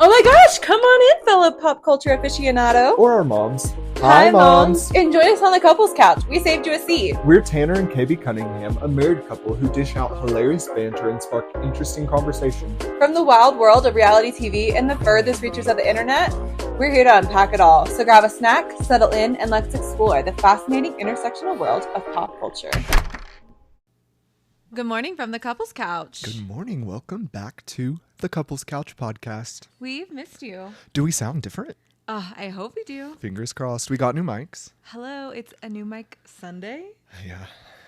Oh my gosh, come on in, fellow pop culture aficionado. Or our moms. Hi, moms. And join us on the couples couch. We saved you a seat. We're Tanner and KB Cunningham, a married couple who dish out hilarious banter and spark interesting conversation. From the wild world of reality TV and the furthest reaches of the internet, we're here to unpack it all. So grab a snack, settle in, and let's explore the fascinating intersectional world of pop culture. Good morning from the couples couch. Good morning. Welcome back to the Couples Couch podcast. We've missed you. Do we sound different? I hope we do. Fingers crossed. We got new mics. Hello, it's a new mic Sunday. Yeah,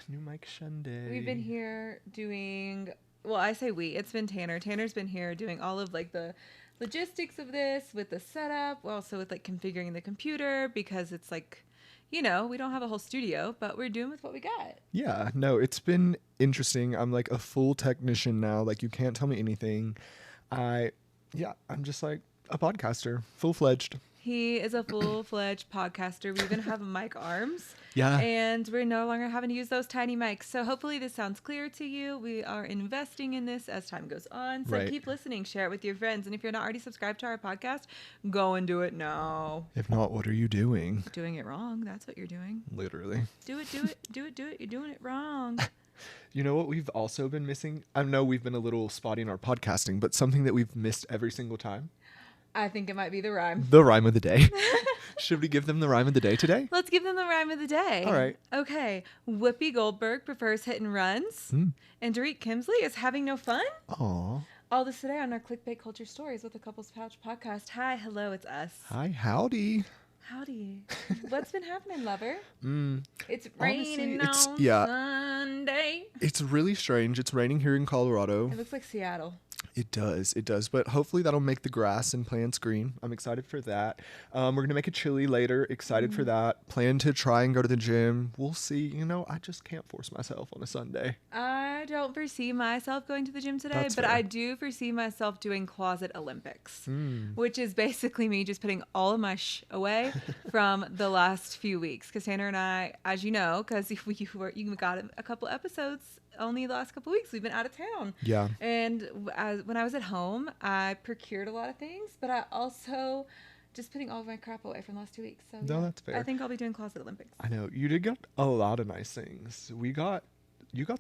new mic Sunday. We've been here doing, well, I say we, it's been Tanner. Tanner's been here doing all of like the logistics of this with the setup, also with like configuring the computer because it's like, you know, we don't have a whole studio, but we're doing with what we got. Yeah, no, it's been interesting. I'm like a full technician now. Like you can't tell me anything. I'm just like a podcaster, full-fledged. He is a full-fledged podcaster. We even have mic arms. Yeah. And we're no longer having to use those tiny mics. So hopefully this sounds clear to you. We are investing in this as time goes on. So keep listening. Share it with your friends. And if you're not already subscribed to our podcast, go and do it now. If not, what are you doing? Doing it wrong. That's what you're doing. Literally. Do it. You're doing it wrong. You know what we've also been missing? I know we've been a little spotty in our podcasting, but something that we've missed every single time. I think it might be the rhyme. The rhyme of the day. Should we give them the rhyme of the day today? Let's give them the rhyme of the day. All right. Okay. Whoopi Goldberg prefers hit and runs. And dorit kimsley is having no fun. Aw. All this today on our Clickbait Culture Stories with the Couples Pouch podcast. Hi, hello, it's us. Hi, howdy. Howdy. What's been happening, lover? It's Honestly, raining on Sunday. It's really strange. It's raining here in Colorado. It looks like Seattle. It does. But hopefully that'll make the grass and plants green. I'm excited for that. We're going to make a chili later. Excited for that. Plan to try and go to the gym. We'll see. You know, I just can't force myself on a Sunday. I don't foresee myself going to the gym today, but I do foresee myself doing Closet Olympics, which is basically me just putting all of my away from the last few weeks. Because Tanner and I, as you know, because you got a couple episodes only the last couple of weeks, we've been out of town. Yeah. And when I was at home, I procured a lot of things, but I also just putting all of my crap away from the last 2 weeks. So no, that's fair. I think I'll be doing Closet Olympics. I know. You did get a lot of nice things. You got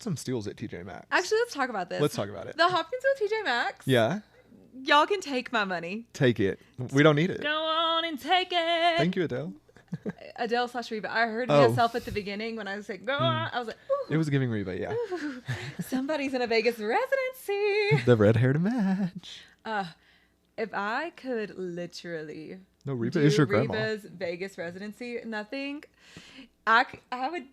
some steals at TJMaxx. Actually, let's talk about this. Let's talk about it. The Hopkinsville TJMaxx. Yeah. Y'all can take my money. Take it. We don't need it. Go on and take it. Thank you, Adele. Adele/Reba. I heard myself at the beginning when I was like, go on. I was like, ooh. It was giving Reba, yeah. Ooh. Somebody's in a Vegas residency. The red hair to match. If I could literally Reba is your grandma. Reba's Vegas residency, nothing, I would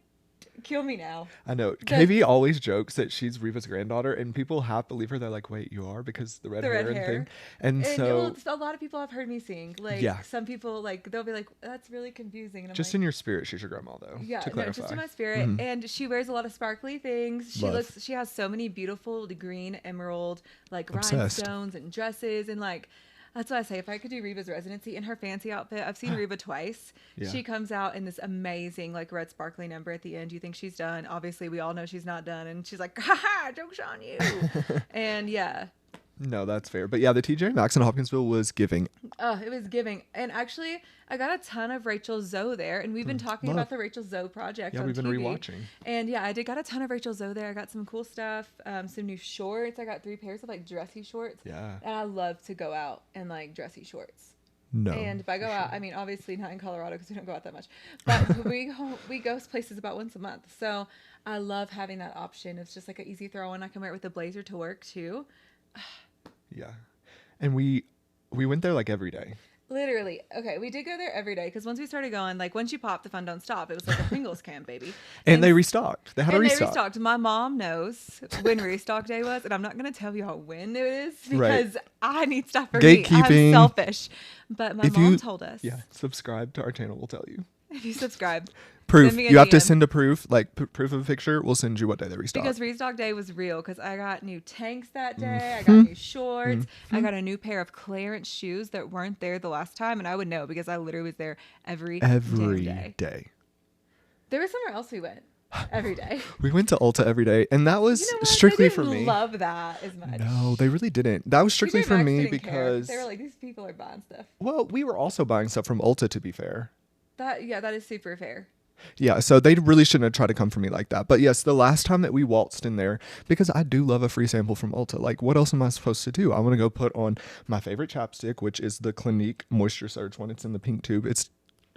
kill me now. I know. KB always jokes that she's Reba's granddaughter, and people half believe her. They're like, wait, you are? Because the red hair and thing. And so a lot of people have heard me sing. Like, some people, like, they'll be like, that's really confusing. And I'm just like, in your spirit, she's your grandma, though. Yeah, to clarify. just in my spirit. And she wears a lot of sparkly things. She has so many beautiful green emerald, like, rhinestones and dresses and, like, that's what I say. If I could do Reba's residency in her fancy outfit, I've seen Reba twice. Yeah. She comes out in this amazing, like, red sparkly number at the end. You think she's done? Obviously, we all know she's not done. And she's like, ha ha, joke's on you. And yeah. No, that's fair. But yeah, the TJMaxx in Hopkinsville was giving. It was giving. And actually, I got a ton of Rachel Zoe there. And we've been talking about the Rachel Zoe project on we've been TV. rewatching. And yeah, I got a ton of Rachel Zoe there. I got some cool stuff, some new shorts. I got 3 pairs of, like, dressy shorts. Yeah. And I love to go out in, like, dressy shorts. No. And if I go out, I mean, obviously not in Colorado because we don't go out that much. But we go places about once a month. So I love having that option. It's just like an easy throw in. I can wear it with a blazer to work too. Yeah. And we went there like every day. Literally. Okay, we did go there every day because once we started going, like, once you pop, the fun don't stop. It was like a Pringles can, baby. And they restocked. They had a restock. They restocked. My mom knows when restock day was, and I'm not going to tell y'all when it is because I need stuff for me. I'm selfish. But my mom told us. Yeah, subscribe to our channel. We'll tell you. If you subscribe. Proof. You have to send a proof, like proof of a picture. We'll send you what day they restock. Because restock day was real. Because I got new tanks that day. I got new shorts. I got a new pair of clearance shoes that weren't there the last time, and I would know because I literally was there every day. Day. There was somewhere else we went. every day. We went to Ulta every day, and that was You know what? strictly They for didn't me. love that as much. No, they really didn't. That was strictly for TJMaxx me didn't care. because They were like, these people are buying stuff. well, we were also buying stuff from Ulta, to be fair. That is super fair. Yeah, so they really shouldn't have tried to come for me like that. But yes, the last time that we waltzed in there, because I do love a free sample from Ulta. Like, what else am I supposed to do? I want to go put on my favorite chapstick, which is the Clinique Moisture Surge one. It's in the pink tube. It's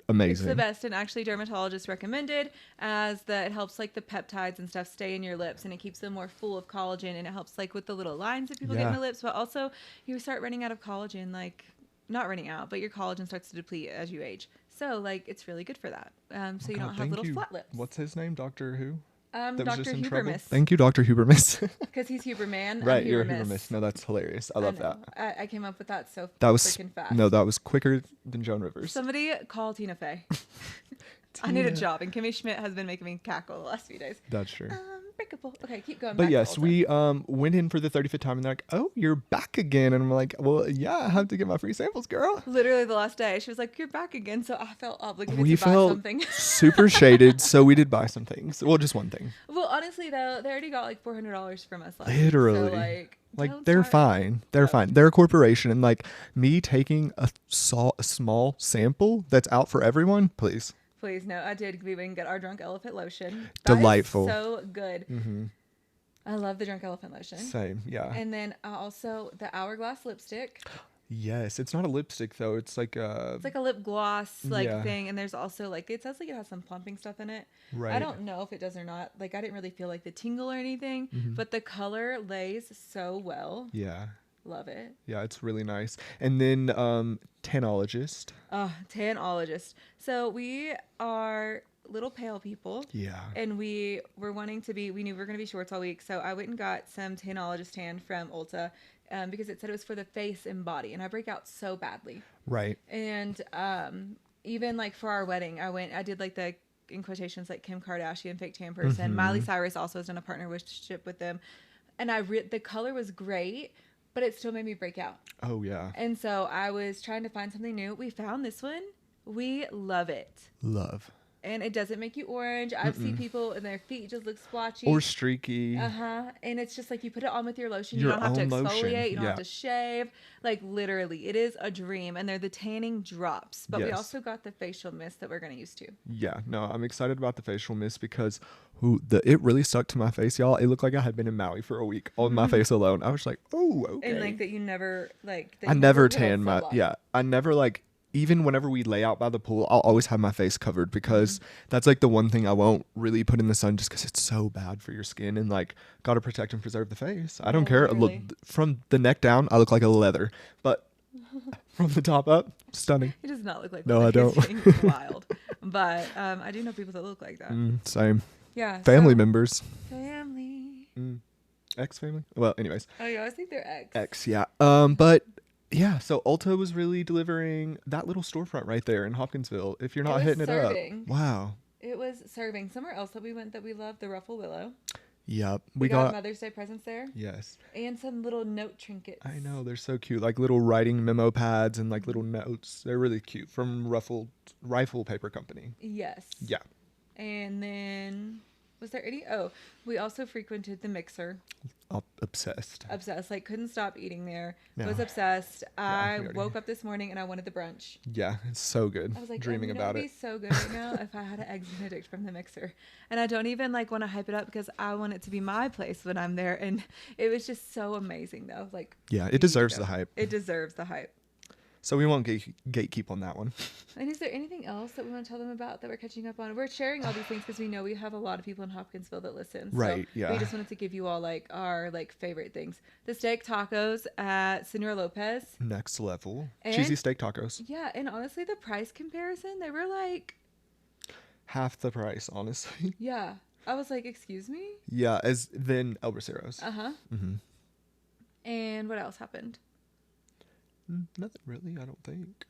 amazing. It's the best, and actually dermatologists recommended as that it helps like the peptides and stuff stay in your lips, and it keeps them more full of collagen, and it helps like with the little lines that people get in the lips, but also you start running out of collagen, like not running out, but your collagen starts to deplete as you age. So like it's really good for that. So you don't have little flat lips. What's his name? Doctor who? Dr. Hubermas. Thank you, Dr. Hubermas. Because he's Huberman. Right, I'm you're Hubermas. Hubermas. No, that's hilarious. I love that. I came up with that so That was freaking fast. No, that was quicker than Joan Rivers. Somebody call Tina Fey. I need a job, and Kimmy Schmidt has been making me cackle the last few days. That's true. Breakable. Okay, keep going. But yes, we went in for the 35th time, and they're like, "Oh, you're back again," and I'm like, "Well, yeah, I have to get my free samples, girl." Literally the last day, she was like, "You're back again," so I felt obligated We to buy felt something. super shaded, so we did buy some things. Well, just one thing. Well, honestly though, they already got like $400 from us last Literally. week, so Like they're fine. They're fine. They're a corporation, and like me taking a small sample that's out for everyone, please. Please, no, I did. We went and get our Drunk Elephant lotion. That Delightful. is so good. Mm-hmm. I love the Drunk Elephant lotion. Same, yeah. And then also the Hourglass lipstick. Yes, it's not a lipstick though. It's like a lip gloss thing, and there's also like it says like it has some plumping stuff in it. Right. I don't know if it does or not. Like I didn't really feel like the tingle or anything, but the color lays so well. Yeah. Love it. Yeah, it's really nice. And then tanologist. Tanologist. So we are little pale people. Yeah. And we were wanting to be, we knew we were going to be shorts all week. So I went and got some tanologist tan from Ulta because it said it was for the face and body. And I break out so badly. Right. And even like for our wedding, I did like the, in quotations, like Kim Kardashian fake tan person. Miley Cyrus also has done a partnership with them. And the color was great, but it still made me break out. Oh, yeah. And so I was trying to find something new. We found this one. We love it. Love. And it doesn't make you orange. I've seen people and their feet just look splotchy. Or streaky. And it's just like you put it on with your lotion. Your You don't have to own exfoliate. lotion. You don't have to shave. Like literally, it is a dream. And they're the tanning drops. But we Yes. also got the facial mist that we're going to use too. Yeah, no, I'm excited about the facial mist because it really stuck to my face, y'all. It looked like I had been in Maui for a week on my face alone. I was like, oh, okay. And like that you never like. I never tan my I never like. Even whenever we lay out by the pool, I'll always have my face covered because that's like the one thing I won't really put in the sun just because it's so bad for your skin and like got to protect and preserve the face. I don't care. Look, from the neck down, I look like a leather, but from the top up, stunning. It does not look like no, I don't. Wild, but I do know people that look like that. Same. Yeah. Family members. Family. Ex-family. Well, anyways. Oh yeah, I always think they're ex. Ex, yeah. But. Yeah, so Ulta was really delivering that little storefront right there in Hopkinsville. If you're not hitting it up, wow. It was serving. Somewhere else that we went that we loved, the Ruffle Willow. Yep, we got Mother's Day presents there. Yes, and some little note trinkets. I know, they're so cute, like little writing memo pads and like little notes. They're really cute from Rifle Paper Company. Yes. Yeah. And then was there any? Oh, we also frequented the Mixer. Obsessed. Like couldn't stop eating there. No. Was obsessed. I woke up this morning and I wanted the brunch. Yeah, it's so good. I was like, dreaming about it. It would be so good right now if I had an Eggs Benedict from the Mixer. And I don't even like want to hype it up because I want it to be my place when I'm there. And it was just so amazing though. Like yeah, it deserves the hype. It deserves the hype. So we won't gatekeep on that one. And is there anything else that we want to tell them about that we're catching up on? We're sharing all these things because we know we have a lot of people in Hopkinsville that listen. Right, so yeah. We just wanted to give you all like our like favorite things. The steak tacos at Senor Lopez. Next level. And, cheesy steak tacos. Yeah, and honestly, the price comparison, they were like... half the price, honestly. Yeah. I was like, excuse me? Yeah, as then El Braceros. Uh-huh. Mm-hmm. And what else happened? Nothing really, I don't think.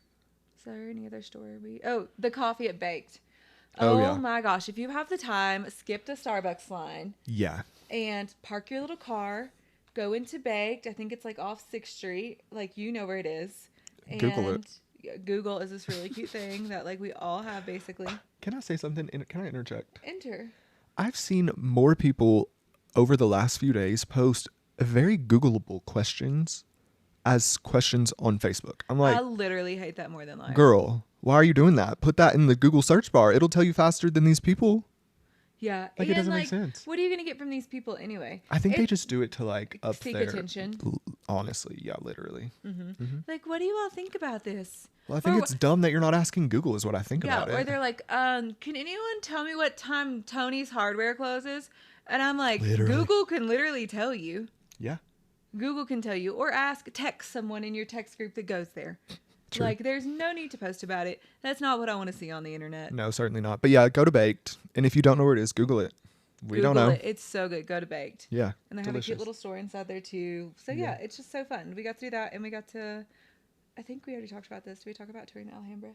Is there any other story? The coffee at Baked. Yeah. My gosh. If you have the time, skip the Starbucks line. Yeah. And park your little car. Go into Baked. I think it's like off 6th Street. Like, you know where it is. And Google it. Google is this really cute thing that like we all have basically. Can I say something? Can I interject? Enter. I've seen more people over the last few days post very Googleable questions as questions on Facebook. I'm like, I literally hate that more than life. Girl, why are you doing that? Put that in the Google search bar. It'll tell you faster than these people. Yeah. Like, it doesn't make sense. What are you going to get from these people anyway? I think they just do it to like up seek their attention. Honestly, yeah, literally. Like, what do you all think about this? Well, I think it's dumb that you're not asking Google is what I think about it. Yeah, or they're like, can anyone tell me what time Tony's hardware closes? And I'm like, Literally. Google can literally tell you. Yeah. Google can tell you, or text someone in your text group that goes there. True. Like, there's no need to post about it. That's not what I want to see on the internet. No, certainly not. But yeah, go to Baked. And if you don't know where it is, Google it. We don't know. It. It's so good. Go to Baked. Yeah. And they have a cute little store inside there too. So yeah, it's just so fun. We got to do that, and we got to, I think we already talked about this. Did we talk about touring Alhambra?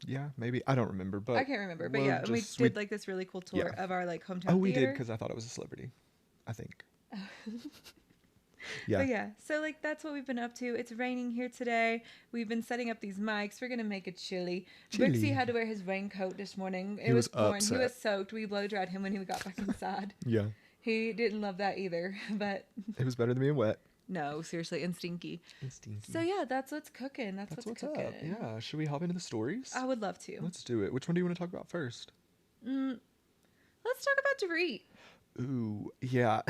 Yeah, maybe. I don't remember, but I can't remember. But yeah, we did like this really cool tour of our like hometown Oh, we theater. did, because I thought it was a celebrity, I think. Yeah. But yeah, so like that's what we've been up to. It's raining here today. We've been setting up these mics. We're gonna make a chili. Brixie had to wear his raincoat this morning. It was pouring. He was soaked. We blow dried him when he got back inside. Yeah. He didn't love that either, but It was better than being wet. no, seriously, and stinky. Stinky. So yeah, that's what's cooking. That's what's cooking. up. Yeah. Should we hop into the stories? I would love to. Let's do it. Which one do you want to talk about first? Let's talk about Dorit. Ooh, yeah.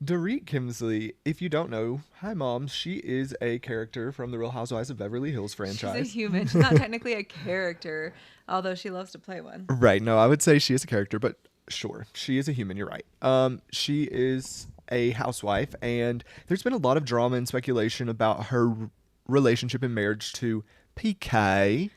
Dorit Kimsley, if you don't know, hi moms, she is a character from the Real Housewives of Beverly Hills franchise. She's a human. She's not technically a character, although she loves to play one. Right. No, I would say she is a character, but sure, she is a human. You're right. She is a housewife, and there's been a lot of drama and speculation about her relationship and marriage to PK.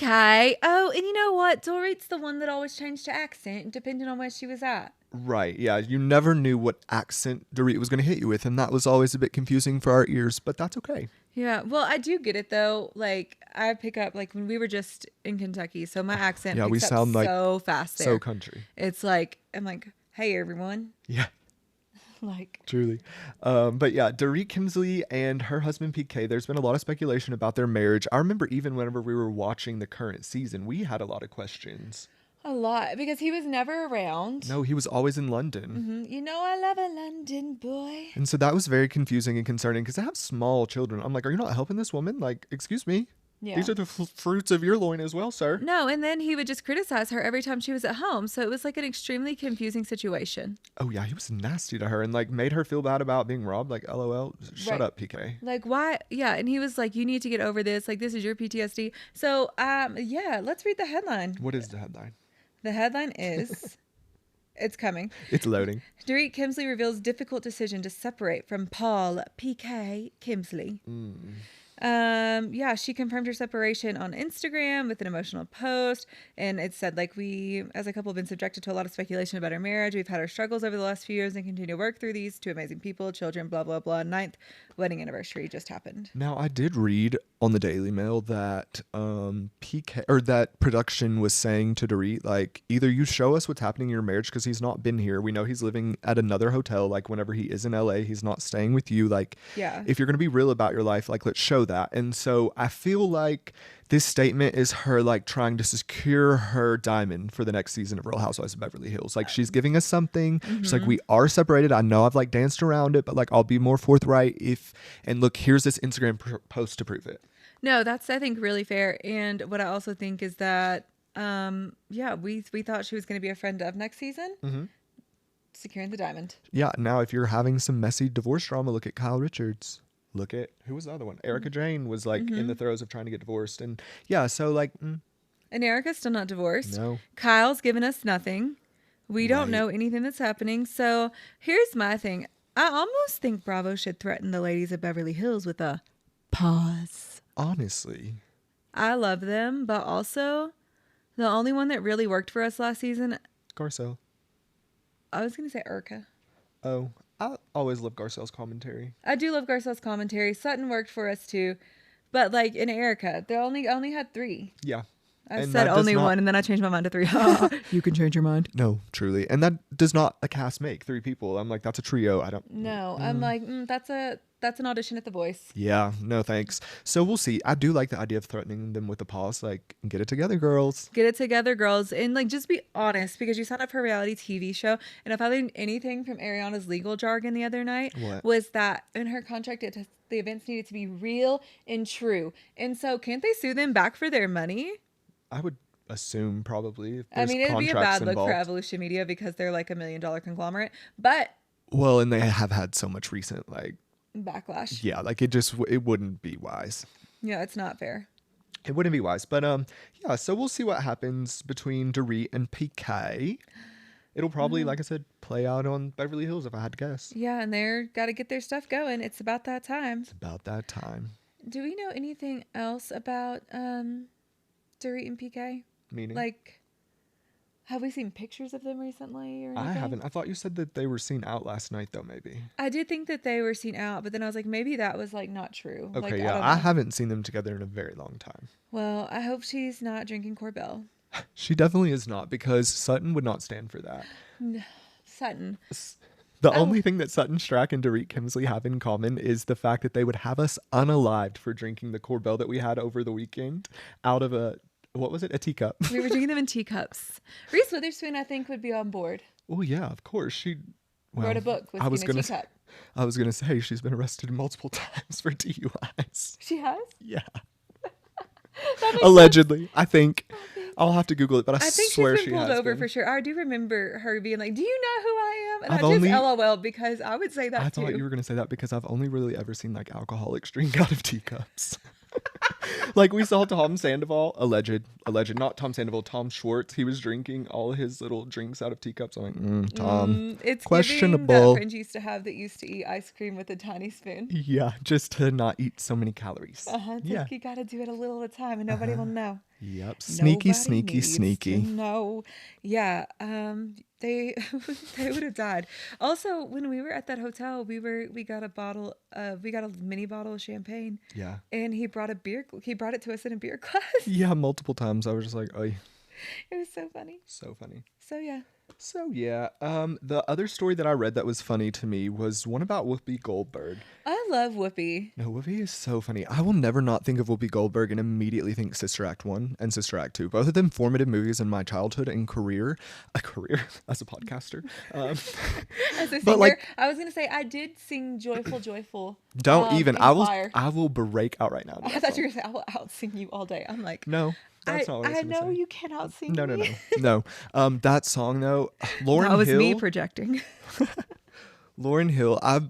PK. Oh, and you know what? Dorit's the one that always changed her accent depending on where she was at. Right, yeah. You never knew what accent Dorit was going to hit you with, and that was always a bit confusing for our ears, but that's okay. Yeah, well, I do get it, though. Like, I pick up, like, when we were just in Kentucky, so my accent picks we up sound like so fast there. So country. It's like, I'm like, hey, everyone. Yeah. Like, truly. But yeah, Dorit Kimsley and her husband PK, there's been a lot of speculation about their marriage. I remember even whenever we were watching the current season, we had a lot of questions. a lot, because he was never around. No, he was always in London. You know I love a London boy. And so that was very confusing and concerning, because I have small children. I'm like, are you not helping this woman? Like, excuse me. Yeah. These are the fruits of your loin as well, sir. No, and then he would just criticize her every time she was at home. So it was like an extremely confusing situation. Oh, yeah. He was nasty to her and like made her feel bad about being robbed. Like, LOL. Shut up, PK. Like, why? Yeah. And he was like, you need to get over this. Like, this is your PTSD. So, yeah, let's read the headline. What is the headline? The headline is, it's coming. It's loading. Dorit Kimsley reveals difficult decision to separate from Paul PK Kimsley. Yeah, she confirmed her separation on Instagram with an emotional post, and it said, like, we as a couple have been subjected to a lot of speculation about our marriage. We've had our struggles over the last few years and continue to work through these. Two amazing people, children, blah blah blah. 9th wedding anniversary just happened. Now, I did read on the Daily Mail that PK, or that production was saying to Dorit, like, either you show us what's happening in your marriage, because he's not been here. We know he's living at another hotel. Like, whenever he is in LA, he's not staying with you. Like, yeah, if you're going to be real about your life, like, let's show that. And so I feel like this statement is her like trying to secure her diamond for the next season of Real Housewives of Beverly Hills. Like, she's giving us something. She's like, we are separated. I know I've like danced around it, but like, I'll be more forthright and look, here's this Instagram post to prove it. No, that's, I think, really fair. And what I also think is that, yeah, we thought she was going to be a friend of next season. Securing the diamond. Yeah. Now, if you're having some messy divorce drama, look at Kyle Richards. Look at, who was the other one? Erica Jane was like in the throes of trying to get divorced. And yeah, so like. And Erica's still not divorced. No. Kyle's given us nothing. We don't know anything that's happening. So here's my thing. I almost think Bravo should threaten the ladies of Beverly Hills with a pause. Honestly. I love them, but also the only one that really worked for us last season. Garcelle. I was going to say Erica. Oh, I always love Garcelle's commentary. I do love Garcelle's commentary. Sutton worked for us too. But like in Erica, they only had 3. Yeah. I said only one, and then I changed my mind to 3. You can change your mind. No, truly. And that does not a cast make 3 people. I'm like, that's a trio. I don't. No, I'm like, That's an audition at The Voice. Yeah, no thanks. So we'll see. I do like the idea of threatening them with a pause. Like, get it together, girls. Get it together, girls. And like, just be honest, because you signed up for a reality TV show. And if I learned anything from Ariana's legal jargon the other night, was that in her contract, the events needed to be real and true. And so can't they sue them back for their money? I would assume probably. I mean, it'd be a bad look for Evolution Media because they're like $1 million conglomerate. But. Well, and they have had so much recent like. Backlash. Yeah, like it wouldn't be wise. Yeah, it's not fair. It wouldn't be wise. But yeah, so we'll see what happens between Dorit and PK. It'll probably, like I said, play out on Beverly Hills if I had to guess. Yeah, and they're got to get their stuff going. It's about that time. It's about that time. Do we know anything else about Dorit and PK? Meaning? Like, have we seen pictures of them recently or anything? I haven't. I thought you said that they were seen out last night, though, maybe. I did think that they were seen out, but then I was like, maybe that was, like, not true. Okay, like, yeah. I haven't seen them together in a very long time. Well, I hope she's not drinking Korbel. She definitely is not, because Sutton would not stand for that. No, Sutton. The only thing that Sutton Stracke and Dorit Kimsley have in common is the fact that they would have us unalived for drinking the Korbel that we had over the weekend out of a... What was it? A teacup. We were drinking them in teacups. Reese Witherspoon, I think, would be on board. Oh, yeah, of course. She wrote a book with a teacup. I was going to say she's been arrested multiple times for DUIs. She has? Yeah. Allegedly, I think. I'll have to Google it, but I swear she has been pulled over for sure. I do remember her being like, "Do you know who I am?" And I just LOL because I would say that too. I thought you were going to say that because I've only really ever seen like alcoholics drink out of teacups. Like we saw Tom Sandoval, alleged, not Tom Sandoval, Tom Schwartz. He was drinking all his little drinks out of teacups. I'm like, Tom, it's questionable. That friend used to have that used to eat ice cream with a tiny spoon. Yeah, just to not eat so many calories. Yeah, like you got to do it a little at a time, and nobody will know. Yep, sneaky. No, yeah. They would have died. Also, when we were at that hotel, we got a mini bottle of champagne. Yeah. And he brought it to us in a beer glass. Yeah, multiple times. I was just like, "Oy." It was so funny. So funny. So yeah. The other story that I read that was funny to me was one about Whoopi Goldberg. I love Whoopi. No, Whoopi is so funny. I will never not think of Whoopi Goldberg and immediately think Sister Act 1 and Sister Act 2. Both of them formative movies in my childhood and career. A career as a podcaster. As a singer, I was going to say I did sing Joyful. Don't even. I will break out right now. I thought you were going to say I will out-sing you all day. I'm like, no. That's not what I know you cannot sing. No. That song though, Lauryn Hill. That was me projecting. Lauryn Hill. I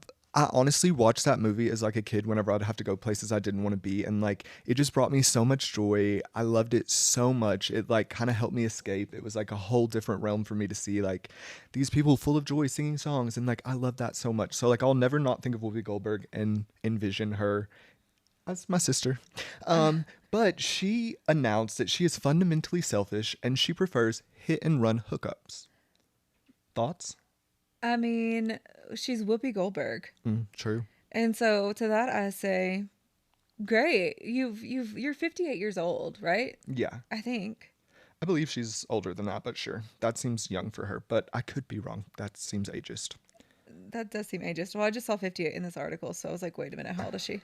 honestly watched that movie as like a kid whenever I'd have to go places I didn't want to be, and like it just brought me so much joy. I loved it so much. It like kind of helped me escape. It was like a whole different realm for me to see like these people full of joy singing songs, and like I love that so much. So like I'll never not think of Whoopi Goldberg and envision her as my sister. But she announced that she is fundamentally selfish and she prefers hit and run hookups. Thoughts? I mean, she's Whoopi Goldberg. True. And so to that I say, great. You're 58 years old, right? Yeah. I think. I believe she's older than that, but sure. That seems young for her, but I could be wrong. That seems ageist. That does seem ageist. Well, I just saw 58 in this article, so I was like, wait a minute, how old is she?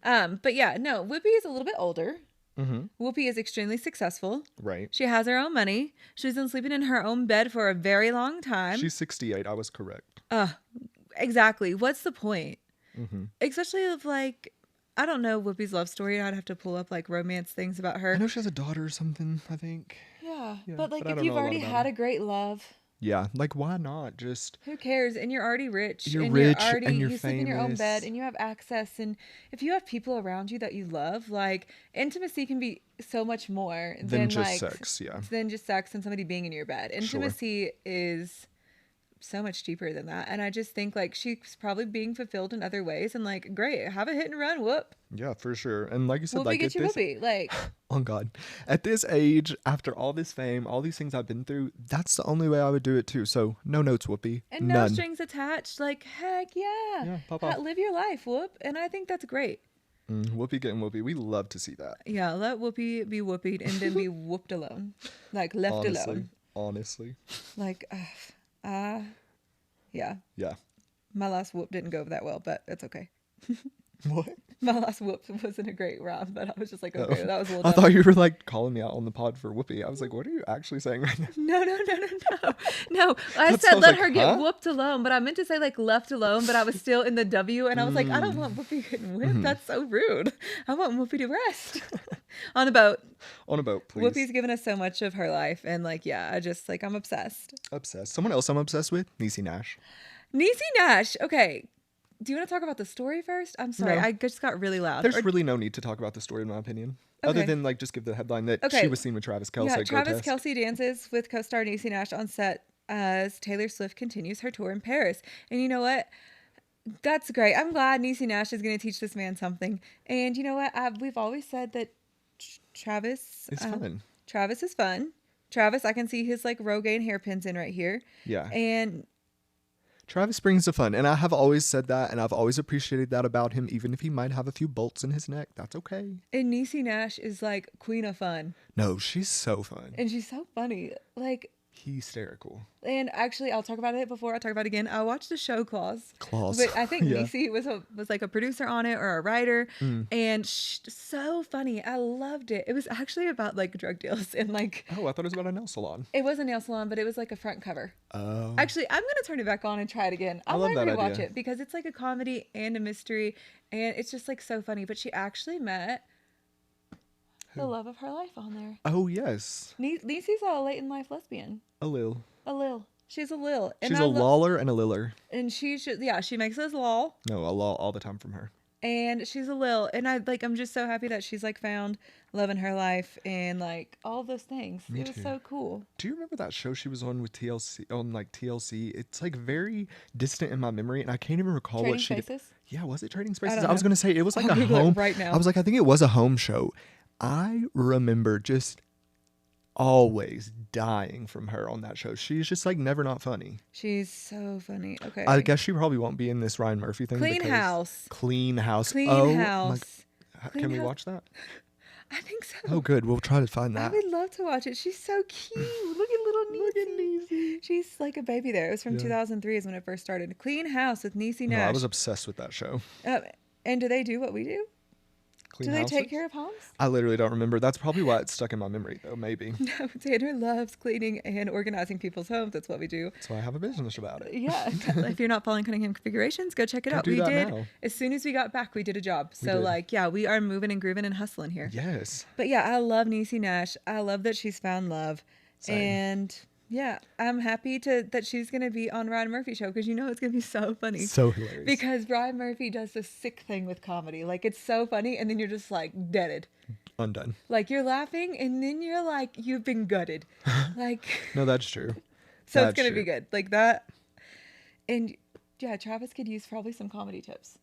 But yeah, no, Whoopi is a little bit older. Whoopi is extremely successful. Right. She has her own money. She's been sleeping in her own bed for a very long time. She's 68. I was correct. Exactly. What's the point? Especially of like, I don't know Whoopi's love story. I'd have to pull up like romance things about her. I know she has a daughter or something, I think. Yeah, but like if you've already had a great love. Yeah, like why not? Just who cares? And you're already rich. You're rich and you're you famous. Sleep in your own bed and you have access. And if you have people around you that you love, like intimacy can be so much more than just like sex. Yeah, than just sex and somebody being in your bed. Intimacy is so much deeper than that. And I just think like she's probably being fulfilled in other ways. And like, great, have a hit and run. Whoop. Yeah, for sure. And like you said, Whoopi, like get you Whoopi. Like, oh God, at this age, after all this fame, all these things I've been through, that's the only way I would do it too. So no notes, Whoopi. And no strings attached. Like, heck yeah. Yeah, pop off. Live your life, Whoop. And I think that's great. Whoopi getting Whoopi. We love to see that. Yeah, let Whoopi be whoopied and then be whooped alone. Like, left alone. Honestly. Like, yeah. Yeah. My last whoop didn't go that well, but it's okay. What? My last whoop wasn't a great round, but I was just like, okay, that was a little I dumb. thought you were like calling me out on the pod for whoopie. I was like, what are you actually saying right now? No. I That said sounds let like, her get huh? whooped alone, but I meant to say like left alone, but I was still in the W, and I was like, I don't want Whoopi getting whipped. That's so rude. I want Whoopi to rest on a boat. On a boat, please. Whoopi's given us so much of her life, and like, yeah, I just like I'm obsessed. Obsessed. Someone else I'm obsessed with, Niecy Nash. Niecy Nash. Okay. Do you want to talk about the story first? I'm sorry. No. I just got really loud. There's really no need to talk about the story, in my opinion. Other Okay. than like just give the headline that Okay. she was seen with Travis Kelce. Yeah, Travis grotesque. Kelce dances with co-star Niecy Nash on set as Taylor Swift continues her tour in Paris. And you know what? That's great. I'm glad Niecy Nash is going to teach this man something. And you know what? We've always said that Travis It's fun. Travis is fun. Travis, I can see his like Rogaine hairpins in right here. Yeah. And Travis brings the fun, and I have always said that, and I've always appreciated that about him, even if he might have a few bolts in his neck. That's okay. Niecy Nash is like queen of fun. No, she's so fun. And she's so funny. Like, Hysterical. and actually, I'll talk about it before I talk about it again. I watched the show Claws. But I think Yeah. Niecy was like a producer on it or a writer. And so funny. I loved it. It was actually about like drug deals and like, Oh, I thought it was about a nail salon. it was a nail salon, but it was like a front cover. Oh. Actually, I'm going to turn it back on and try it again. I love might that rewatch idea. it because it's like a comedy and a mystery. And it's just like so funny. But she actually met the love of her life on there. Oh, yes. Niecy's a late in life lesbian. A lil. A lil. She's a lil. And She's a loller and a liller. And she makes us lol. No, a lol all the time from her. And she's a lil. And I'm just so happy that she's like found love in her life and like all those things. Me It was too. so cool. Do you remember that show she was on with TLC? It's like very distant in my memory, and I can't even recall Trading what she Spaces? did. Yeah, was it Trading Spaces? don't I was know. going to say it was like I'll a Google it home. right now. I was like, I think it was a home show. I remember just always dying from her on that show. She's just like never not funny. She's so funny. Okay. I guess she probably won't be in this Ryan Murphy thing. Clean because- House. Clean House. Clean oh, House. Can Clean we House. watch that? I think so. Oh, good. We'll try to find I that. would love to watch it. She's so cute. Look at little Niecy. Look at Niecy. She's like a baby there. It was from Yeah. 2003 is when it first started. Clean House with Niecy No, Nash. I was obsessed with that show. And do they do what we do? Clean Do they Houses? take care of homes? I literally don't remember. That's probably why it's stuck in my memory, though. Maybe. No, Tanner loves cleaning and organizing people's homes. That's what we do. That's why I have a business about it. Yeah. If you're not following Cunningham Configurations, go check it Go out. do We that did. now. As soon as we got back, we did a job. We So, did. like, yeah, we are moving and grooving and hustling here. Yes. But yeah, I love Niecy Nash. I love that she's found love. Same. And yeah, I'm happy that she's going to be on Ryan Murphy show because you know it's going to be so funny. So hilarious. Because Ryan Murphy does this sick thing with comedy. Like, it's so funny, and then you're just like deaded. Undone. Like, you're laughing, and then you're like, you've been gutted. Like, No, that's true. so That's it's going to be true. good. Like that. And yeah, Travis could use probably some comedy tips.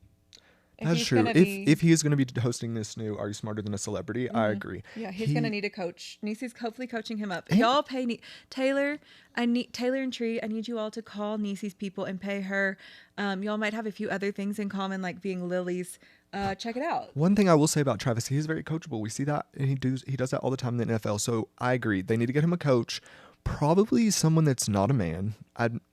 If That's he's true. gonna be- If he is going to be hosting this new Are You Smarter Than a Celebrity, I agree. Yeah, he's He- gonna need a coach. Niecy's hopefully coaching him up. And- Y'all pay Taylor. Taylor and Tree. I need you all to call Niecy's people and pay her. Y'all might have a few other things in common, like being lilies. Check it out. One thing I will say about Travis, he is very coachable. We see that, and he does that all the time in the NFL. So I agree. They need to get him a coach, probably someone that's not a man.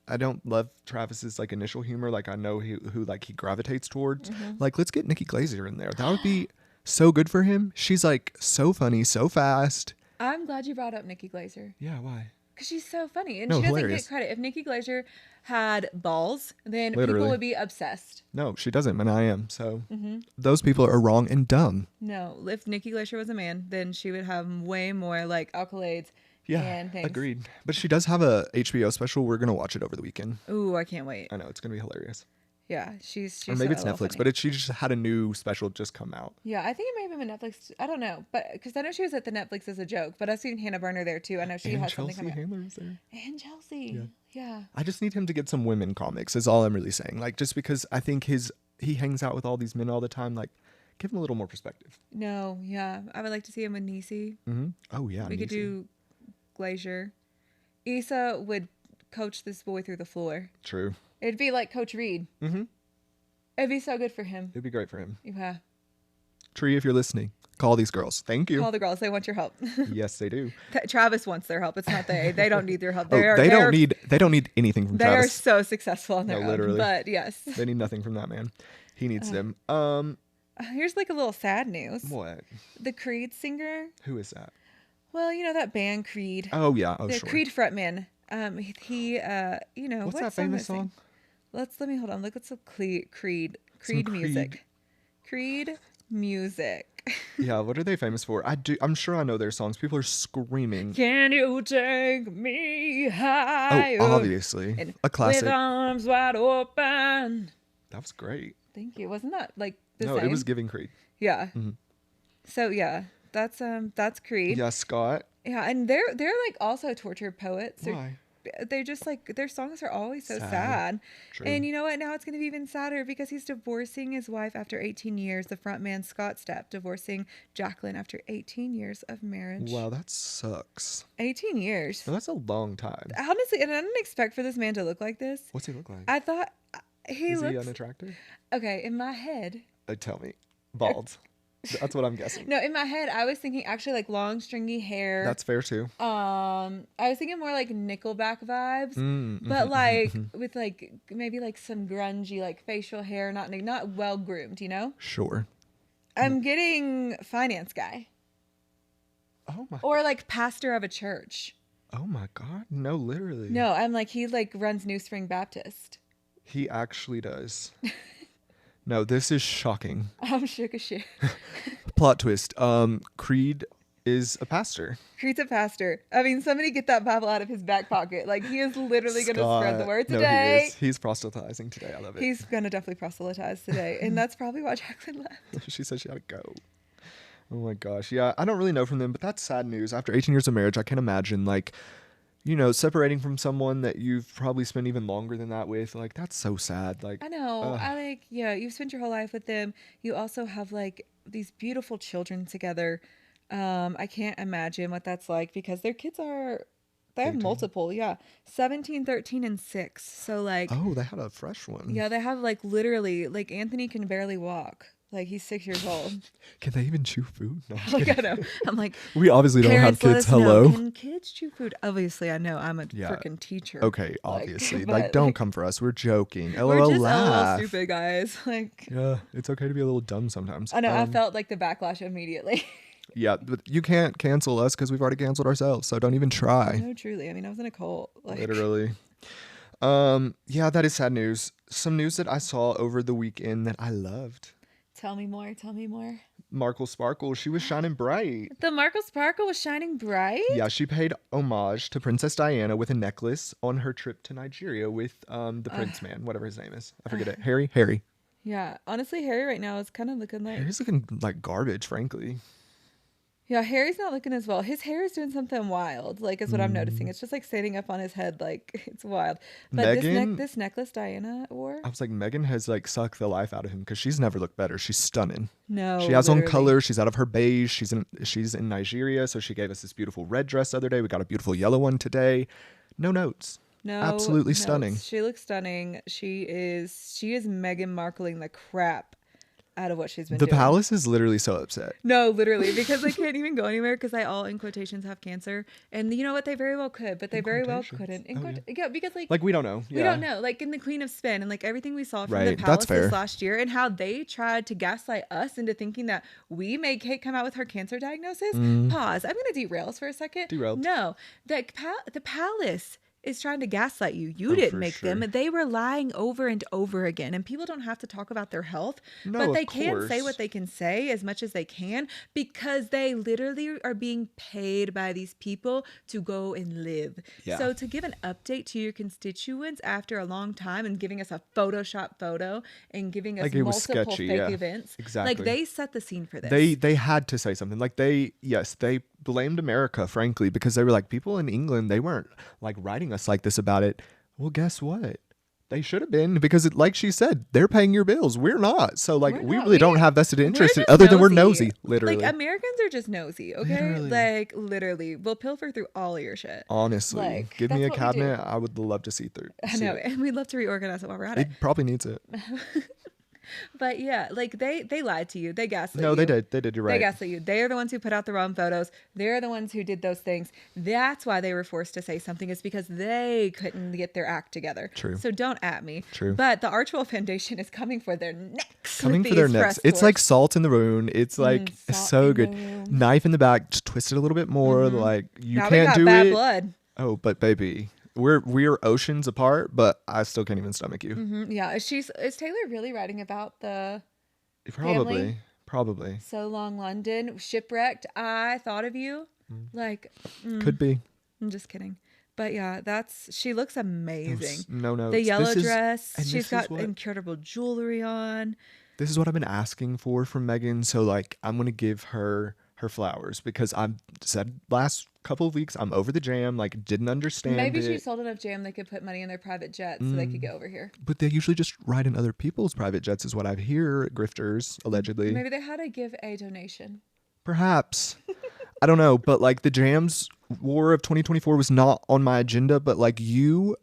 I don't love Travis's like initial humor. Like I know who like he gravitates towards. Like let's get Nikki Glaser in there. That would be so good for him. She's like so funny, so fast. I'm glad you brought up Nikki Glaser Yeah, why? because she's so funny and No, she doesn't hilarious. get credit. If Nikki Glaser had balls, then people Literally. would be obsessed. No, she doesn't, and I am. So those people are wrong and dumb. No, if Nikki Glaser was a man, then she would have way more like accolades. Yeah, and things. agreed. But she does have a HBO special. We're gonna watch it over the weekend. Ooh, I can't wait. I know it's gonna be hilarious. Yeah, she's Or maybe it's so Netflix, funny. but she just had a new special just come out. Yeah, I think it may have been Netflix. I don't know, but because I know she was at the Netflix as a joke, but I've seen Hannah Burner there too. I know she And has something Chelsea coming. Handler's there. And Chelsea, yeah. I just need him to get some women comics. Is all I'm really saying. Like just because I think he hangs out with all these men all the time. Like give him a little more perspective. No, yeah, I would like to see him with Niecy. Mm-hmm. Oh yeah, We could Niecy. do Glacier. Issa would coach this boy through the floor. True. It'd be like Coach Reed. Mm-hmm. It'd be so good for him. It'd be great for him. Yeah. Tree, if you're listening, call these girls. Thank you. Call the girls. They want your help. Yes, they do. Travis wants their help. It's not they. They don't need their help. They don't need anything from They are Travis. so successful on their No, own. literally. But yes. They need nothing from that man. He needs them. Here's like a little sad news. What? The Creed singer. Who is that? Well, you know that band Creed. Oh yeah. Oh the sure. Creed frontman. He you know, what's what that famous song? Let me hold on. Look at some Creed music. Creed music. Yeah, what are they famous for? I'm sure I know their songs. People are screaming. Can you take me higher? Oh, obviously. And a classic. With arms wide open. That was great. Thank you. Wasn't that like the No, same? it was giving Creed. Yeah. Mm-hmm. So yeah, that's Creed. Yeah, Scott. Yeah, and they're like also tortured poets. Why? They're just like, their songs are always so sad. True. And you know what? Now it's going to be even sadder because he's divorcing his wife after 18 years. The frontman Scott Stapp divorcing Jacqueline after 18 years of marriage. Wow, that sucks. 18 years. No, that's a long time. Honestly, and I didn't expect for this man to look like this. What's he look like? I thought Is he unattractive? Okay, in my head. Tell me. Bald. That's what I'm guessing. No, in my head, I was thinking actually like long, stringy hair. That's fair too. I was thinking more like Nickelback vibes, but like with like maybe like some grungy like facial hair, not well groomed, you know? Sure. I'm getting finance guy. Oh my. Or like pastor of a church. Oh my God! No, literally. No, I'm like he like runs New Spring Baptist. He actually does. No, this is shocking. I'm shook as shit. Plot twist. Creed is a pastor. Creed's a pastor. I mean, somebody get that Bible out of his back pocket. Like, he is literally going to spread the word today. No, he is. He's proselytizing today. I love it. He's going to definitely proselytize today. And that's probably why Jacqueline left. She said she had to go. Oh my gosh. Yeah, I don't really know from them, but that's sad news. After 18 years of marriage, I can't imagine, like, you know, separating from someone that you've probably spent even longer than that with. Like, that's so sad. Like, I know. You've spent your whole life with them. You also have, like, these beautiful children together. I can't imagine what that's like because their kids they have multiple. 17, 13, and 6. So, like. Oh, they had a fresh one. Yeah, they have, like, literally, like, Anthony can barely walk. Like, he's 6 years old. Can they even chew food? No, like, I know. I'm like, we obviously don't have kids. Hello. Can kids chew food? Obviously, I know. I'm a freaking teacher. Okay, obviously. Like, don't come for us. We're joking. LOL, we're just laugh. LOL stupid, guys. Like, yeah, it's okay to be a little dumb sometimes. I know. I felt like the backlash immediately. Yeah, but you can't cancel us because we've already canceled ourselves. So don't even try. No, truly. I mean, I was in a cult. Like. Literally. Yeah, that is sad news. Some news that I saw over the weekend that I loved. Tell me more. Tell me more. Markle Sparkle. She was shining bright. The Markle Sparkle was shining bright? Yeah, she paid homage to Princess Diana with a necklace on her trip to Nigeria with the prince man, whatever his name is. I forget it. Harry. Yeah. Honestly, Harry right now is kind of looking like... Harry's looking like garbage, frankly. Yeah, Harry's not looking as well. His hair is doing something wild, like, is what I'm noticing. It's just, like, standing up on his head, like, it's wild. But Meghan, this necklace Diana wore... I was like, Meghan has, like, sucked the life out of him because she's never looked better. She's stunning. No, she has on color. She's out of her beige. She's in Nigeria, so she gave us this beautiful red dress the other day. We got a beautiful yellow one today. No notes. No, absolutely stunning. She looks stunning. She is Meghan Markling the crap out of what she's been doing. The palace is literally so upset. No, literally, because they can't even go anywhere because they all, in quotations, have cancer. And you know what? They very well could, but they very well couldn't. Yeah, because like we don't know. Yeah. We don't know. Like in the Queen of Spin and like everything we saw from right. the palace this last year and how they tried to gaslight us into thinking that we made Kate come out with her cancer diagnosis. Pause. I'm going to derail us for a second. Derailed. No, the palace is trying to gaslight you. You didn't make them. They were lying over and over again. And people don't have to talk about their health, but they can say what they can say as much as they can because they literally are being paid by these people to go and live. Yeah. So to give an update to your constituents after a long time and giving us a Photoshop photo and giving us multiple fake events. Exactly. Like they set the scene for this. They had to say something. Like they blamed America, frankly, because they were like, people in England, they weren't like writing us like this about it. Well, guess what? They should have been because, like she said, they're paying your bills. We're not. So, like, we really don't have vested interest in other than we're nosy, literally. Like, Americans are just nosy, okay? Literally. Like, literally. We'll pilfer through all of your shit. Honestly. Like, give me a cabinet. I would love to see through. I know. And we'd love to reorganize it while we're at it. It probably needs it. But yeah, like they lied to you. They gaslit you. No, they did. They did. You're right. They gaslit you. They are the ones who put out the wrong photos. They're the ones who did those things. That's why they were forced to say something, is because they couldn't get their act together. True. So don't at me. True. But the RHOBH Foundation is coming for their necks. Coming for their necks. It's like salt in the wound. It's like so good. Knife in the back. Just twist it a little bit more. Like you now can't do bad it. Blood. Oh, but baby, we're oceans apart. But I still can't even stomach you. Yeah. Is Taylor really writing about the Probably. family? Probably. So long, London. Shipwrecked. I thought of you. Like. Could be. I'm just kidding. But yeah, she looks amazing. No. The yellow dress. She's got incredible jewelry on. This is what I've been asking for from Meghan. So like, I'm going to give her flowers because I've said last couple of weeks, I'm over the jam. Like, didn't understand Maybe she sold enough jam they could put money in their private jets so they could get over here. But they usually just ride in other people's private jets is what I hear. Grifters, allegedly. Maybe they had to give a donation. Perhaps. I don't know. But like the Jams War of 2024 was not on my agenda. But like you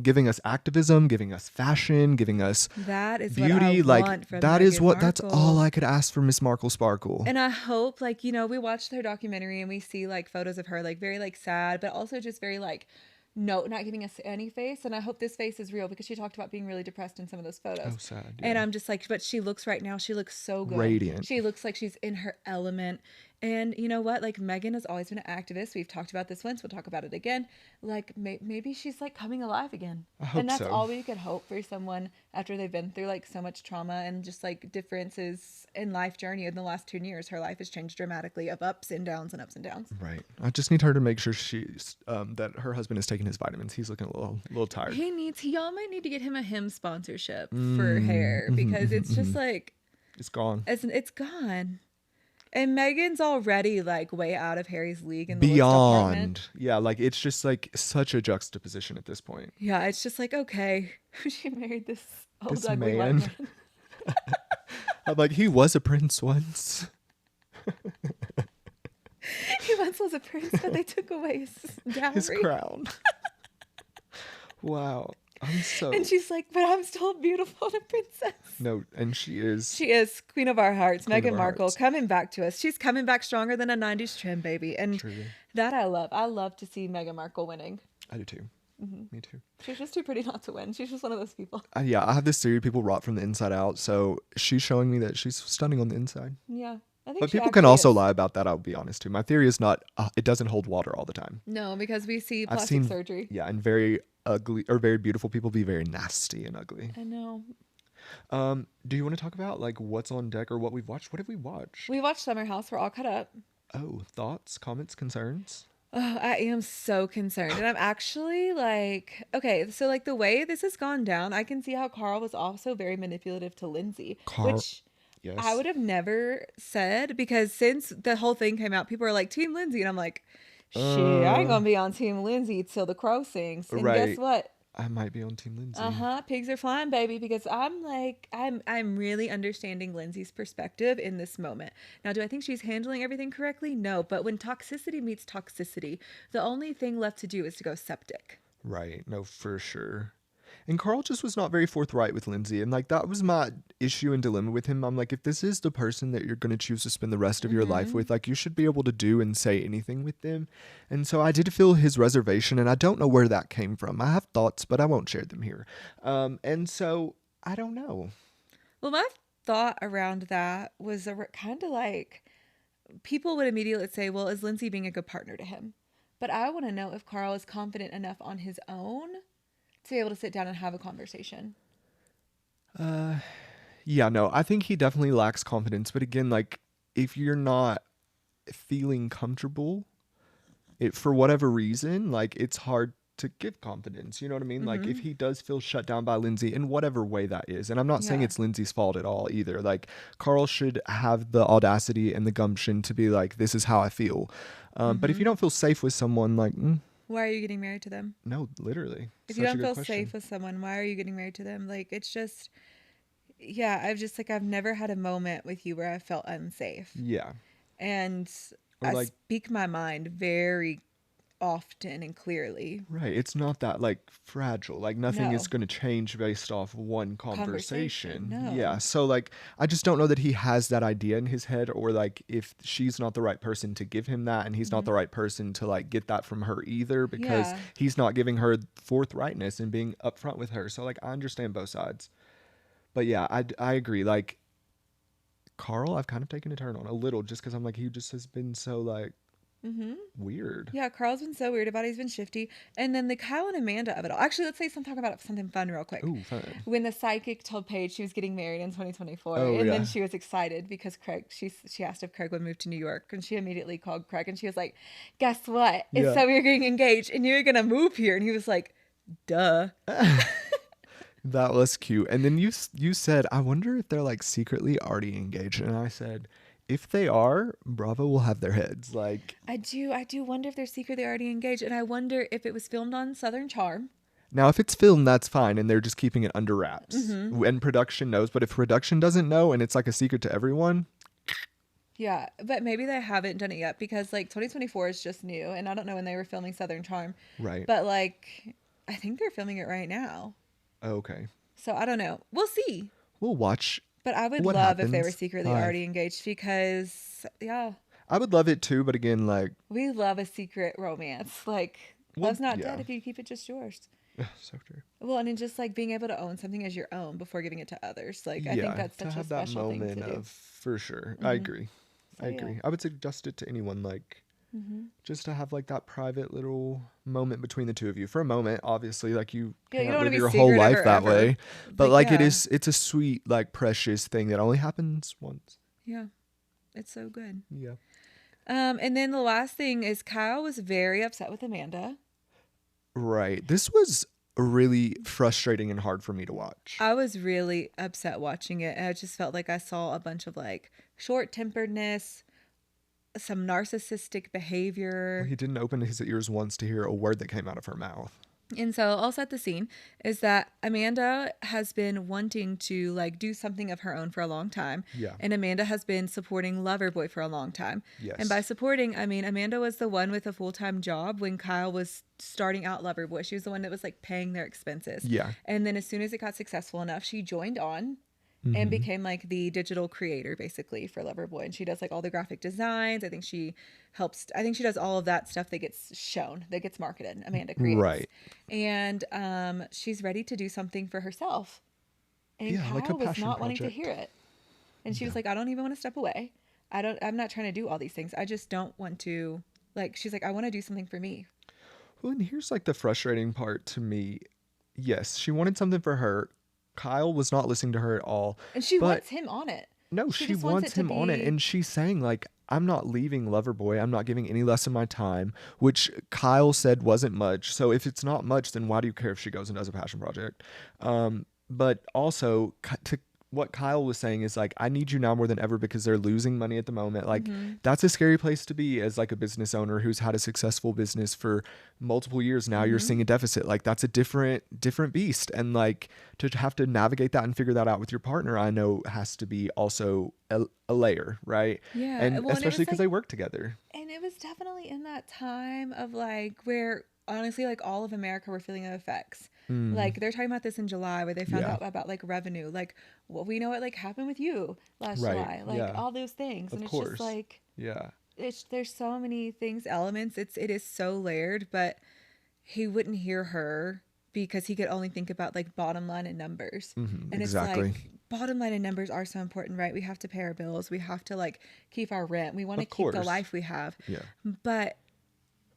giving us activism, giving us fashion, giving us that is beauty, what I like want from that Meghan is what Markle. That's all I could ask for Miss Markle Sparkle. And I hope, like, you know, we watched her documentary and we see like photos of her like very like sad, but also just very like not giving us any face. And I hope this face is real because she talked about being really depressed in some of those photos. Oh, sad. Yeah. And I'm just like, but she looks right now, she looks so good. Radiant. She looks like she's in her element. And you know what? Like Meghan has always been an activist. We've talked about this once. We'll talk about it again. Like maybe she's like coming alive again. I hope and that's so. all we could hope for someone after they've been through like so much trauma and just like differences in life journey in the last 2 years. Her life has changed dramatically of ups and downs and ups and downs. Right. I just need her to make sure she's that her husband is taking his vitamins. He's looking a little tired. Y'all might need to get him a Him sponsorship for hair because it's just like it's gone. It's gone. And Meghan's already like way out of Harry's league in the beyond. Yeah, like it's just like such a juxtaposition at this point. Yeah, it's just like, okay, she married this old ugly man. white man. I'm like, he was a prince once. He once was a prince, but they took away his crown. Wow. And she's like, but I'm still beautiful and a princess. No, and she is. She is queen of our hearts. Meghan Markle coming back to us. She's coming back stronger than a 90s trim, baby. And truly. That I love. I love to see Meghan Markle winning. I do too. Me too. She's just too pretty not to win. She's just one of those people. Yeah, I have this theory people rot from the inside out. So she's showing me that she's stunning on the inside. Yeah. But people can also lie about that. I'll be honest too. My theory is not, it doesn't hold water all the time. No, because we see plastic surgery. Yeah, and very ugly or very beautiful people be very nasty and ugly. I know. Do you want to talk about like what's on deck or what we've watched? What have we watched? We watched Summerhouse. We're all caught up. Oh, thoughts, comments, concerns? Oh, I am so concerned. And I'm actually like, okay, so like the way this has gone down, I can see how Carl was also very manipulative to Lindsay. Which yes. I would have never said because since the whole thing came out, people are like, Team Lindsay. And I'm like, shit, I ain't gonna be on Team Lindsay till the crow sings. And guess what? I might be on Team Lindsay. Pigs are flying, baby, because I'm like, I'm really understanding Lindsay's perspective in this moment. Now, do I think she's handling everything correctly? No, but when toxicity meets toxicity, the only thing left to do is to go septic. Right. No, for sure. And Carl just was not very forthright with Lindsay. And like, that was my issue and dilemma with him. I'm like, if this is the person that you're going to choose to spend the rest of your life with, like you should be able to do and say anything with them. And so I did feel his reservation and I don't know where that came from. I have thoughts, but I won't share them here. And so I don't know. Well, my thought around that was kind of like people would immediately say, well, is Lindsay being a good partner to him? But I want to know if Carl is confident enough on his own to be able to sit down and have a conversation. Yeah, no, I think he definitely lacks confidence. But again, like if you're not feeling comfortable, for whatever reason, like it's hard to give confidence. You know what I mean? Like if he does feel shut down by Lindsay in whatever way that is, and I'm not saying it's Lindsay's fault at all either. Like Carl should have the audacity and the gumption to be like, this is how I feel. But if you don't feel safe with someone, like, why are you getting married to them? No, literally. If you don't feel safe with someone, why are you getting married to them? Like, it's just, yeah, I've never had a moment with you where I felt unsafe. Yeah. And I speak my mind very often and clearly. Right. It's not that like fragile. Like nothing No. is going to change based off one conversation. No. Yeah. So like I just don't know that he has that idea in his head, or like if she's not the right person to give him that, and he's not the right person to like get that from her either, because he's not giving her forthrightness and being upfront with her. So like I understand both sides. But yeah, I agree. Like Carl, I've kind of taken a turn on a little, just because I'm like, he just has been so like weird. Yeah, Carl's been so weird about it. He's been shifty. And then the Kyle and Amanda of it all. Actually, let's say talk about something fun real quick. Ooh, fun. When the psychic told Paige she was getting married in 2024, then she was excited because Craig, she asked if Craig would move to New York, and she immediately called Craig, and she was like, guess what? It's so we're getting engaged, and you're going to move here. And he was like, duh. That was cute. And then you said, I wonder if they're like secretly already engaged. And I said, if they are, Bravo will have their heads. Like I do wonder if they're secretly already engaged, and I wonder if it was filmed on Southern Charm. Now, if it's filmed, that's fine, and they're just keeping it under wraps. And production knows, but if production doesn't know and it's like a secret to everyone. Yeah, but maybe they haven't done it yet, because like 2024 is just new, and I don't know when they were filming Southern Charm. Right. But like I think they're filming it right now. Okay. So I don't know. We'll see. We'll watch. But I would love if they were secretly already engaged, because, I would love it too, but again, like... we love a secret romance. Like, love's not dead if you keep it just yours. So true. Well, and then just, like, being able to own something as your own before giving it to others. Like, I think that's such a special thing to do. For sure. I agree. I agree. I would suggest it to anyone, like... just to have like that private little moment between the two of you for a moment. Obviously, like you can't live your whole life that way, but like it's a sweet, like precious thing that only happens once. Yeah, it's so good. Yeah. And then the last thing is Kyle was very upset with Amanda. Right. This was really frustrating and hard for me to watch. I was really upset watching it, and I just felt like I saw a bunch of like short-temperedness, some narcissistic behavior. Well, he didn't open his ears once to hear a word that came out of her mouth. And so I'll set the scene is that Amanda has been wanting to like do something of her own for a long time. Yeah. And Amanda has been supporting Loverboy for a long time. Yes. And by supporting, I mean, Amanda was the one with a full-time job when Kyle was starting out Loverboy. She was the one that was like paying their expenses. Yeah. And then as soon as it got successful enough, she joined on and became like the digital creator basically for Loverboy. And she does like all the graphic designs. I think she does all of that stuff that gets shown, that gets marketed. Amanda creates. Right. And she's ready to do something for herself. And Kyle like was not wanting to hear it. And she was like, I don't even want to step away. I'm not trying to do all these things. I just don't want to, like, she's like, I want to do something for me. Well, and here's like the frustrating part to me. Yes, she wanted something for her. Kyle was not listening to her at all. And she wants him on it. No, she wants him on it. And she's saying, like, I'm not leaving Loverboy. I'm not giving any less of my time, which Kyle said wasn't much. So if it's not much, then why do you care if she goes and does a passion project? But also, what Kyle was saying is like, I need you now more than ever because they're losing money at the moment. Like that's a scary place to be as like a business owner who's had a successful business for multiple years. Now you're seeing a deficit. Like that's a different beast. And like to have to navigate that and figure that out with your partner, I know has to be also a layer, right? Yeah. And well, especially because they work together. And it was definitely in that time of like where honestly like all of America were feeling the effects. Like they're talking about this in July where they found out about like revenue, like well, we know what like happened with you last July, like all those things. And it's just like, there's so many things, elements. It is so layered, but he wouldn't hear her because he could only think about like bottom line and numbers. And it's like bottom line and numbers are so important, right? We have to pay our bills. We have to like keep our rent. We want to keep the life we have. Yeah. But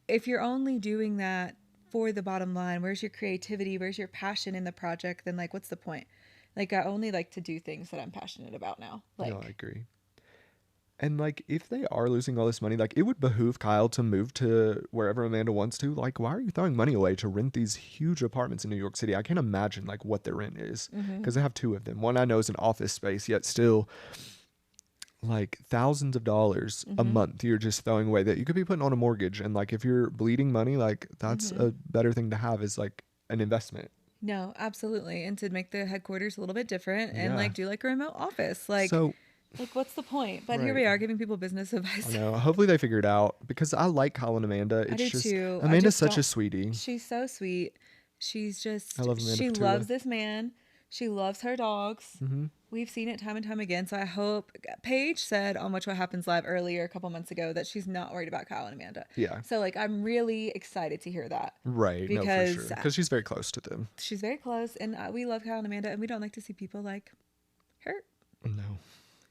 if you're only doing that for the bottom line, where's your creativity? Where's your passion in the project? Then like, what's the point? Like I only like to do things that I'm passionate about now. Like, no, I agree. And like, if they are losing all this money, like it would behoove Kyle to move to wherever Amanda wants to. Like, why are you throwing money away to rent these huge apartments in New York City? I can't imagine like what their rent is because I have two of them. One I know is an office space, yet still like thousands of dollars a month you're just throwing away that you could be putting on a mortgage. And like if you're bleeding money, like that's a better thing to have is like an investment. No, absolutely. And to make the headquarters a little bit different and like do like a remote office. Like so Like, what's the point? But here we are giving people business advice. I know. Hopefully they figure it out because I like Kyle and Amanda. It's I do too. Amanda's such a sweetie. She's so sweet. She's just. I love Amanda. She loves this man. She loves her dogs. Mm-hmm. We've seen it time and time again. So I hope Paige said on Watch What Happens Live earlier a couple months ago that she's not worried about Kyle and Amanda. Yeah. So like I'm really excited to hear that. Right. Because no, for sure. Because she's very close to them. She's very close, and we love Kyle and Amanda, and we don't like to see people like hurt. No.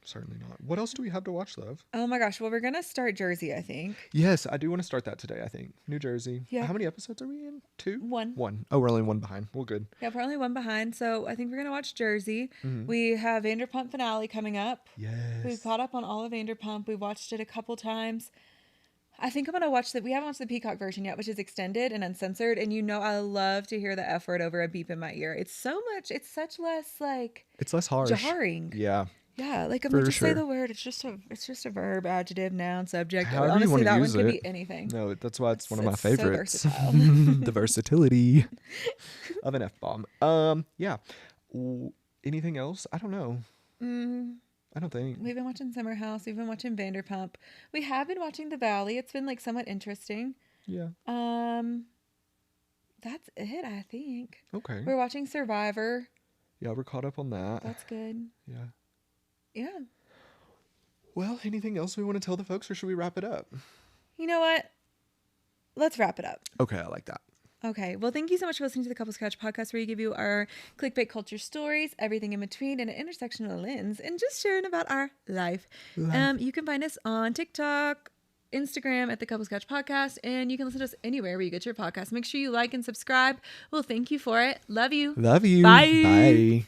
Certainly not. What else do we have to watch, love? Oh my gosh. Well, we're going to start Jersey, I think. Yes, I do want to start that today, I think. New Jersey. Yeah. How many episodes are we in? 2? 1. 1. Oh, we're only 1 behind. Well, good. Yeah, we're only 1 behind. So I think we're going to watch Jersey. Mm-hmm. We have Vanderpump finale coming up. Yes. We've caught up on all of Vanderpump. We've watched it a couple times. I think I'm going to watch we haven't watched the Peacock version yet, which is extended and uncensored. And you know, I love to hear the F word over a beep in my ear. It's such less like. It's less harsh. Jarring. Yeah. Yeah, like I'm like, just say the word. It's just a verb, adjective, noun, subject. However honestly, you want to that use one could it. be anything. No, that's why it's one of my favorites. So versatile. The versatility of an F-bomb. Yeah. Anything else? I don't know. I don't think. We've been watching Summerhouse. We've been watching Vanderpump. We have been watching The Valley. It's been like somewhat interesting. Yeah. That's it, I think. Okay. We're watching Survivor. Yeah, we're caught up on that. That's good. Yeah. Yeah. Well, anything else we want to tell the folks, or should we wrap it up? You know what? Let's wrap it up. Okay, I like that. Okay. Well, thank you so much for listening to the Couples Couch podcast, where we give you our clickbait culture stories, everything in between, and an intersectional lens, and just sharing about our life. You can find us on TikTok, Instagram at the Couples Couch podcast, and you can listen to us anywhere where you get your podcast. Make sure you like and subscribe. Well, thank you for it. Love you. Love you. Bye. Bye.